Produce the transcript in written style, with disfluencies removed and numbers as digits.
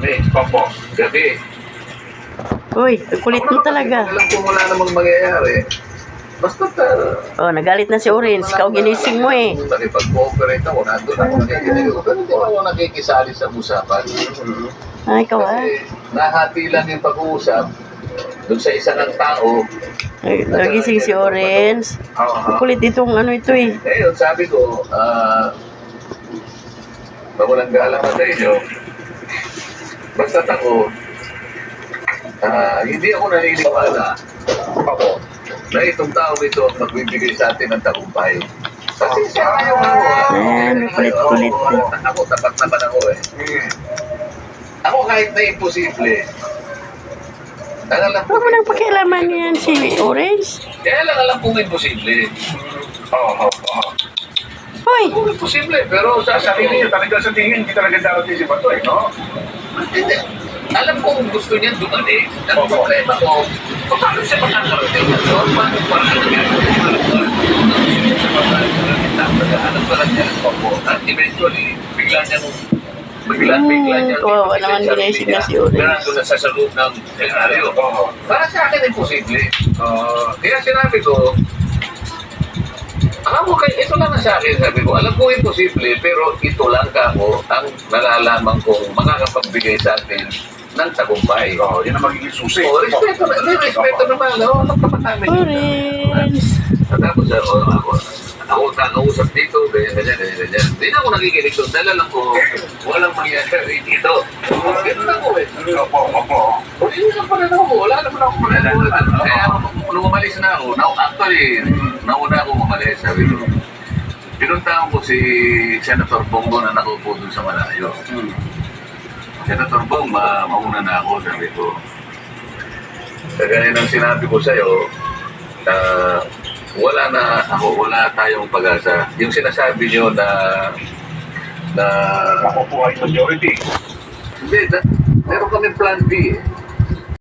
kami. Opo. Gabi. Uy, kulit mo talaga. Alam ko wala namang mangyayari. Basta Oh, nagalit na si Orange. Ikaw ginising mo eh. nakipag-cooperate ako, nandun ako nakikinig. Pero hindi ako nakikisali sa usapan. Ay, ikaw ah. Kasi nahati lang yung pag-uusap doon sa isa ng tao. Ay, nagising si Orange. Kulit itong ano ito eh. Ngayon, sabi ko, mawalang galang na sa inyo. Basta't ako, hindi ako naniniwala na itong tao ito ang magbibigay sa atin ng tagumpay. Kasi siya ayaw nga ako. Ayan, kulit-kulit eh. Ako, tapat naman ako eh. Ako kahit na imposible, alam Huwag mo nang pakialaman yan si Orange. kaya lang alam kong imposible. Oo. Hoy! Kung imposible, pero Sa sarili niya, talaga sa tingin, hindi talaga darating si Bato, no? Hindi. Alam kong gusto niya dumating. Ang problema ko, paano siya makakarating? So, paano naghahanap pa lang niya. At eventually, bigla niya kawawa naman ginising na si Orange. nandun na sa loob ng senaryo. Para sa akin, imposible. Kaya sinabi ko, ito lang ang sa akin, sabi ko, alam ko imposible, pero ito lang ako ang nalalaman kong makakapagbigay sa atin ng tagumpay. Oo, yan ang magiging susi. Respeto naman, ano kapat namin. Orange! Tapos ako kakausap dito, ganyan. Hindi na ako nakikinig doon, dahil alam ko, walang mangyayari dito. Ganun ako eh. Opo. Hindi na pala ako, wala naman ako mangyayari. Kaya nung umalis na ako, actually, nauna ako umalis, sabi ko. Pinuntahan ko si Senator Bongo na nakaupo doon sa malayo. Senator Bong, mauna na ako, sabi ko. Kagaya ng sinabi ko sa'yo, wala tayong pag-asa. Yung sinasabi niyo na Makukuha yung majority. hindi, meron kami plan B eh.